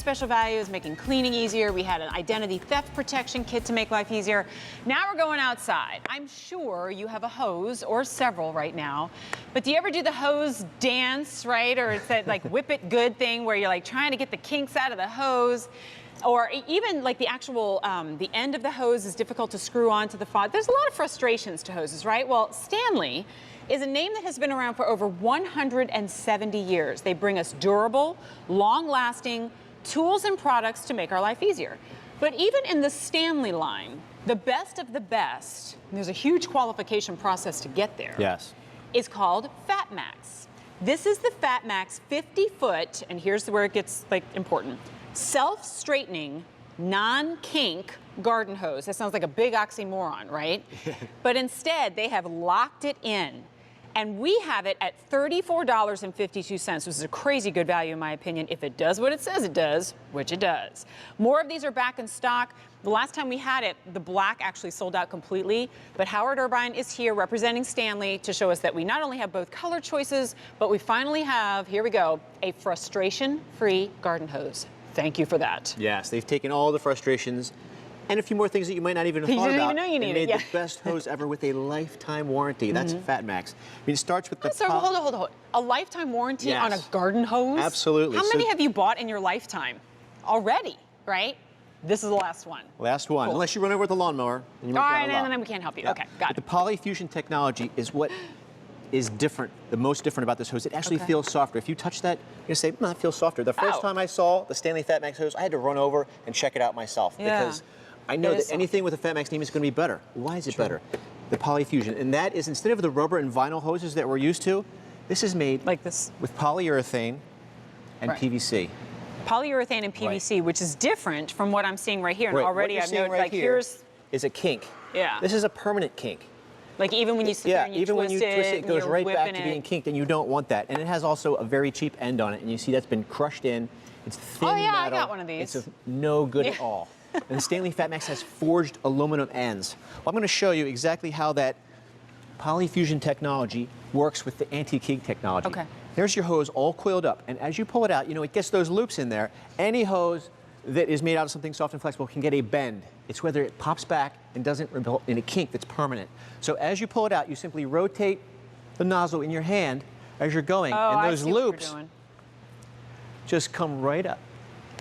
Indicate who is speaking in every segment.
Speaker 1: special values, making cleaning easier. We had an identity theft protection kit to make life easier. Now we're going outside. I'm sure you have a hose or several right now, but do you ever do the hose dance, right? Or it's that like whip it good thing where you're like trying to get the kinks out of the hose? Or even like the actual, the end of the hose is difficult to screw onto the faucet. There's a lot of frustrations to hoses, right? Well, Stanley is a name that has been around for over 170 years. They bring us durable, long-lasting tools and products to make our life easier. But even in the Stanley line, the best of the best, and there's a huge qualification process to get there,
Speaker 2: yes,
Speaker 1: is called FatMax. This is the FatMax 50-foot, and here's where it gets like important, self-straightening, non-kink garden hose. That sounds like a big oxymoron, right? But instead, they have locked it in. And we have it at $34.52, which is a crazy good value in my opinion, if it does what it says it does, which it does. More of these are back in stock. The last time we had it, the black actually sold out completely, but Howard Irvine is here representing Stanley to show us that we not only have both color choices, but we finally have, here we go, a frustration-free garden hose. Thank you for that.
Speaker 2: Yes, they've taken all the frustrations and a few more things that you might not even have thought about.
Speaker 1: You didn't even know you needed
Speaker 2: and made
Speaker 1: it,
Speaker 2: the best hose ever with a lifetime warranty. That's FatMax. I mean, it starts with the
Speaker 1: So hold on. A lifetime warranty on a garden hose?
Speaker 2: Absolutely.
Speaker 1: How many have you bought in your lifetime already, right? This is the last one.
Speaker 2: Last one.
Speaker 1: Cool.
Speaker 2: Unless you run over with the lawnmower.
Speaker 1: All right, and then we can't help you.
Speaker 2: Yeah.
Speaker 1: Okay, got
Speaker 2: but
Speaker 1: it.
Speaker 2: the polyfusion technology is what is different, the most different about this hose. It actually feels softer. If you touch that, you're gonna say, it feels softer. The first time I saw the Stanley FatMax hose, I had to run over and check it out myself because I know that anything with a FatMax name is gonna be better. Why is it better? The polyfusion, and that is instead of the rubber and vinyl hoses that we're used to, this is made
Speaker 1: like this
Speaker 2: with polyurethane and PVC.
Speaker 1: Polyurethane and PVC, which is different from what I'm seeing right here. And already I've noticed, like here's
Speaker 2: is a kink.
Speaker 1: Yeah.
Speaker 2: This is a permanent kink.
Speaker 1: Like even when you sit there and you
Speaker 2: even when you twist it, it goes right back to
Speaker 1: it.
Speaker 2: being kinked, and you don't want that. And it has also a very cheap end on it, and you see that's been crushed in. It's thin metal.
Speaker 1: I got one of these.
Speaker 2: It's no good at all. And the Stanley FatMax has forged aluminum ends. Well, I'm going to show you exactly how that polyfusion technology works with the anti-kink technology.
Speaker 1: Okay.
Speaker 2: There's your hose all coiled up, and as you pull it out, you know, it gets those loops in there. Any hose that is made out of something soft and flexible can get a bend. It's whether it pops back and doesn't result in a kink that's permanent. So as you pull it out, you simply rotate the nozzle in your hand as you're going, and those loops just come right up.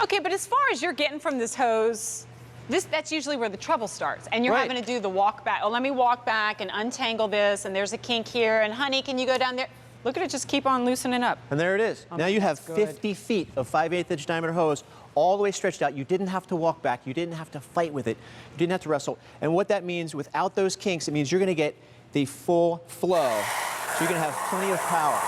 Speaker 1: Okay, but as far as you're getting from this hose, that's usually where the trouble starts. And you're having to do the walk back. Oh, let me walk back and untangle this, and there's a kink here, and honey, can you go down there? Look at it just keep on loosening up.
Speaker 2: And there it is. Now you have 50 feet of 5/8 inch diameter hose all the way stretched out. You didn't have to walk back. You didn't have to fight with it. You didn't have to wrestle. And what that means, without those kinks, it means you're going to get the full flow. So you're going to have plenty of power.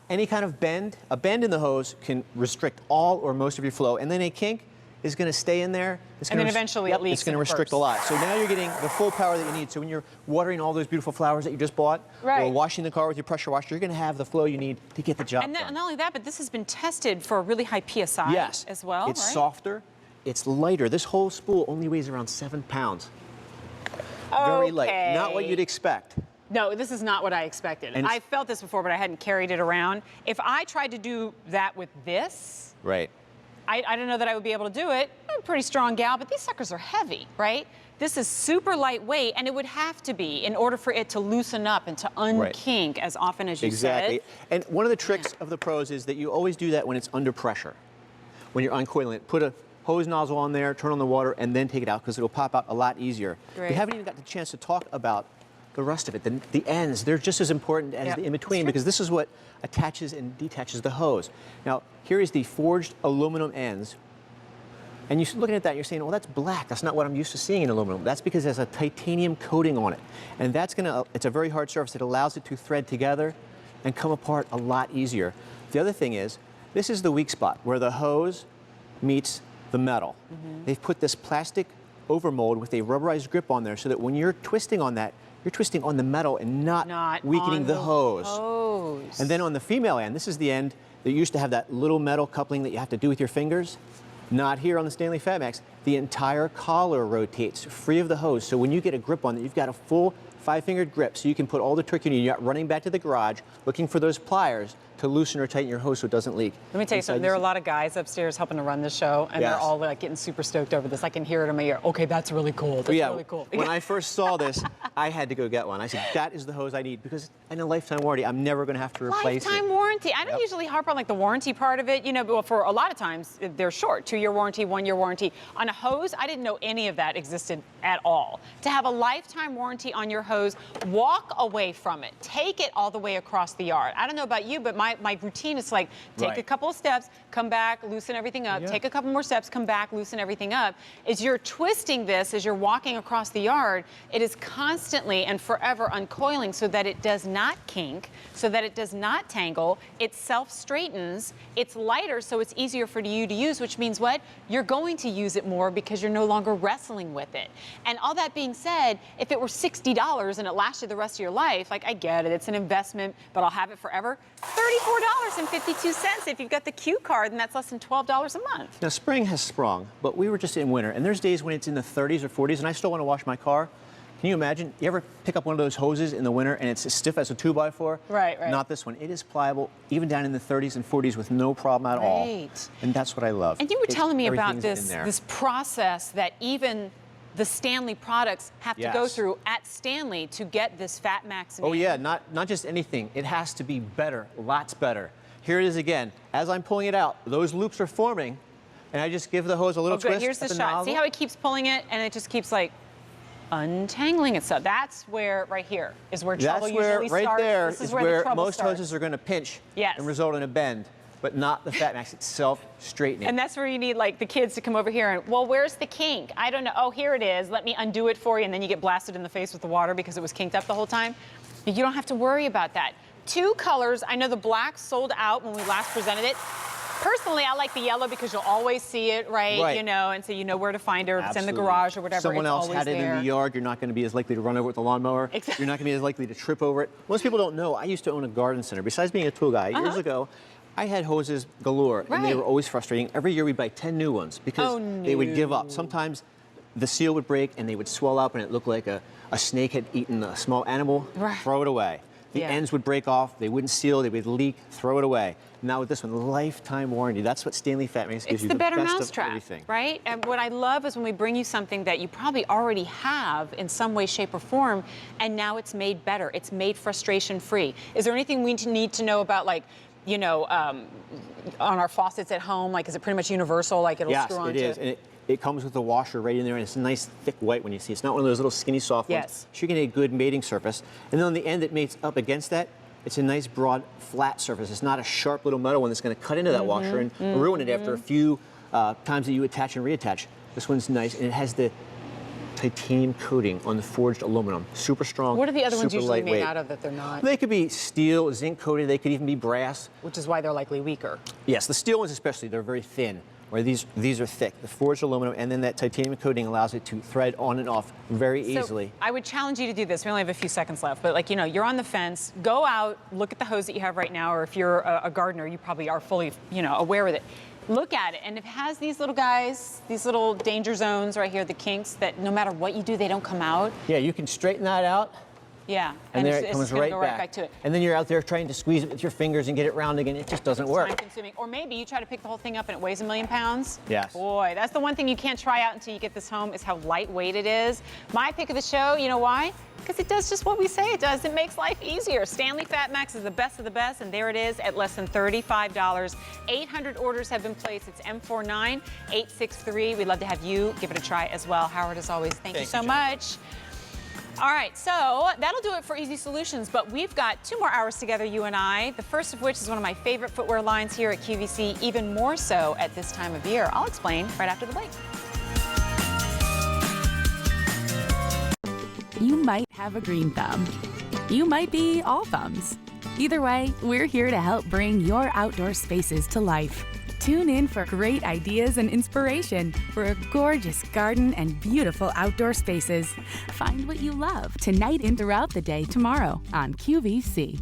Speaker 2: Any kind of bend, a bend in the hose can restrict all or most of your flow. And then a kink is going to stay in there.
Speaker 1: And then eventually it leaks.
Speaker 2: It's going to restrict a lot. So now you're getting the full power that you need. So when you're watering all those beautiful flowers that you just bought, or washing the car with your pressure washer, you're going to have the flow you need to get the job done.
Speaker 1: And not only that, but this has been tested for a really high PSI as well.
Speaker 2: It's softer, it's lighter. This whole spool only weighs around 7 pounds. Very light. Not what you'd expect.
Speaker 1: No, this is not what I expected. And I felt this before, but I hadn't carried it around. If I tried to do that with this, I don't know that I would be able to do it. I'm a pretty strong gal, but these suckers are heavy, right? This is super lightweight, and it would have to be in order for it to loosen up and to unkink as often as you said.
Speaker 2: And one of the tricks of the pros is that you always do that when it's under pressure. When you're uncoiling it, put a hose nozzle on there, turn on the water, and then take it out because it'll pop out a lot easier. We haven't even got the chance to talk about the rest of it. The ends, they're just as important as the in-between because this is what attaches and detaches the hose. Now, here is the forged aluminum ends. And you're looking at that, you're saying, well, that's black. That's not what I'm used to seeing in aluminum. That's because there's a titanium coating on it. And that's it's a very hard surface. It allows it to thread together and come apart a lot easier. The other thing is, this is the weak spot where the hose meets the metal. They've put this plastic overmold with a rubberized grip on there so that when you're twisting on that, you're twisting on the metal and not weakening the hose. And then on the female end, this is the end that used to have that little metal coupling that you have to do with your fingers. Not here on the Stanley FatMax. the entire collar rotates free of the hose. So when you get a grip on it, you've got a full 5-fingered grip, so you can put all the torque you need. You're not running back to the garage looking for those pliers to loosen or tighten your hose so it doesn't leak.
Speaker 1: Let me tell you something. There are a lot of guys upstairs helping to run this show, and they're all like getting super stoked over this. I can hear it in my ear. Okay, that's really cool. That's really cool.
Speaker 2: When I first saw this, I had to go get one. I said, that is the hose I need, because in a lifetime warranty, I'm never going to have to replace it.
Speaker 1: Lifetime warranty. I don't usually harp on like the warranty part of it, you know, but for a lot of times they're short. 2-year warranty, 1-year warranty. On a hose, I didn't know any of that existed at all. To have a lifetime warranty on your hose, walk away from it. Take it all the way across the yard. I don't know about you, but my routine is like take a couple of steps, come back, loosen everything up, take a couple more steps, come back, loosen everything up. As you're twisting this, as you're walking across the yard, it is constantly and forever uncoiling so that it does not kink, so that it does not tangle. It self-straightens. It's lighter, so it's easier for you to use, which means what? You're going to use it more because you're no longer wrestling with it. And all that being said, if it were $60 and it lasted the rest of your life, like I get it, it's an investment, but I'll have it forever. $34.52 if you've got the Q card, and that's less than $12 a month.
Speaker 2: Now, spring has sprung, but we were just in winter, and there's days when it's in the 30s or 40s, and I still want to wash my car. Can you imagine? You ever pick up one of those hoses in the winter and it's as stiff as a 2x4?
Speaker 1: Right.
Speaker 2: Not this one. It is pliable, even down in the 30s and 40s with no problem at all. And that's what I love.
Speaker 1: And you were telling me about this process that even the Stanley products have to go through at Stanley to get this FatMax name.
Speaker 2: Oh yeah, not just anything. It has to be better, lots better. Here it is again. As I'm pulling it out, those loops are forming, and I just give the hose a little twist.
Speaker 1: Here's the shot.
Speaker 2: nozzle.
Speaker 1: See how it keeps pulling it, and it just keeps like untangling itself. That's where, right here, is where trouble usually starts.
Speaker 2: Right there
Speaker 1: this
Speaker 2: is
Speaker 1: where
Speaker 2: most hoses are going to pinch and result in a bend, but not the FatMax. It's self-straightening.
Speaker 1: And that's where you need like the kids to come over here and, well, where's the kink? I don't know. Oh, here it is. Let me undo it for you, and then you get blasted in the face with the water because it was kinked up the whole time. You don't have to worry about that. 2 colors. I know the black sold out when we last presented it. Personally, I like the yellow because you'll always see it, right? You know, and so you know where to find her. If it's in the garage or whatever,
Speaker 2: someone else had it in the yard, you're not going to be as likely to run over it with the lawnmower.
Speaker 1: Exactly.
Speaker 2: You're not going to be as likely to trip over it. Most people don't know, I used to own a garden center. Besides being a tool guy, years ago, I had hoses galore, and they were always frustrating. Every year we'd buy 10 new ones because they would give up. Sometimes the seal would break and they would swell up and it looked like a snake had eaten a small animal. Throw it away. The ends would break off, they wouldn't seal, they would leak, throw it away. Now with this one, lifetime warranty. That's what Stanley FatMax gives you, the
Speaker 1: better
Speaker 2: best
Speaker 1: mousetrap,
Speaker 2: of everything.
Speaker 1: Right? And what I love is when we bring you something that you probably already have in some way, shape, or form, and now it's made better. It's made frustration-free. Is there anything we need to know about, like, you know, on our faucets at home? Like, is it pretty much universal? Like, it'll screw onto?
Speaker 2: Yes, it is. And it comes with a washer right in there, and it's a nice thick white when you see it. It's not one of those little skinny soft ones. So you're getting a good mating surface. And then on the end that mates up against that, it's a nice broad flat surface. It's not a sharp little metal one that's going to cut into that washer and ruin it after a few times that you attach and reattach. This one's nice, and it has the titanium coating on the forged aluminum. Super strong.
Speaker 1: What are the other ones usually
Speaker 2: lightweight.
Speaker 1: made out of that they're not?
Speaker 2: They could be steel, zinc coated. They could even be brass.
Speaker 1: Which is why they're likely weaker.
Speaker 2: Yes, the steel ones especially, they're very thin. Where these are thick. The forged aluminum, and then that titanium coating allows it to thread on and off very easily.
Speaker 1: I would challenge you to do this. We only have a few seconds left, but like, you know, you're on the fence. Go out, look at the hose that you have right now, or if you're a gardener, you probably are fully, you know, aware with it. Look at it, and it has these little guys, these little danger zones right here, the kinks, that no matter what you do, they don't come out.
Speaker 2: Yeah, you can straighten that out.
Speaker 1: Yeah,
Speaker 2: and there it comes right
Speaker 1: go back to it.
Speaker 2: And then you're out there trying to squeeze it with your fingers and get it round again. It just doesn't work.
Speaker 1: Time consuming. Or maybe you try to pick the whole thing up and it weighs 1,000,000 pounds.
Speaker 2: Yes.
Speaker 1: Boy, that's the one thing you can't try out until you get this home is how lightweight it is. My pick of the show, you know why? Because it does just what we say it does. It makes life easier. Stanley FatMax is the best of the best, and there it is at less than $35. 800 orders have been placed. It's M49863. We'd love to have you give it a try as well. Howard, as always, thank you so much. All right, so that'll do it for Easy Solutions, but we've got 2 more hours together, you and I, the first of which is one of my favorite footwear lines here at QVC, even more so at this time of year. I'll explain right after the break.
Speaker 3: You might have a green thumb. You might be all thumbs. Either way, we're here to help bring your outdoor spaces to life. Tune in for great ideas and inspiration for a gorgeous garden and beautiful outdoor spaces. Find what you love tonight and throughout the day tomorrow on QVC.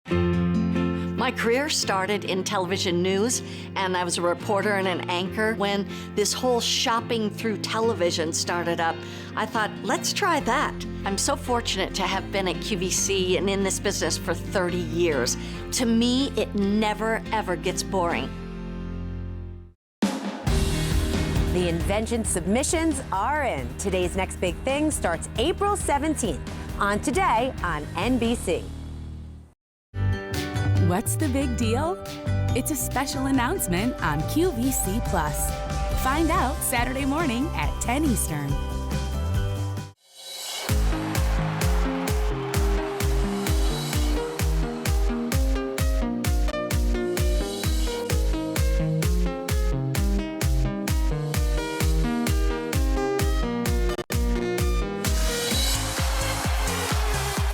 Speaker 4: My My career started in television news, and I was a reporter and an anchor. When this whole shopping through television started up, I thought, let's try that. I'm so fortunate to have been at QVC and in this business for 30 years. To me, it never, ever gets boring.
Speaker 5: The invention submissions are in. Today's Next Big Thing starts April 17th on Today on NBC.
Speaker 3: What's the big deal? It's a special announcement on QVC Plus. Find out Saturday morning at 10 Eastern.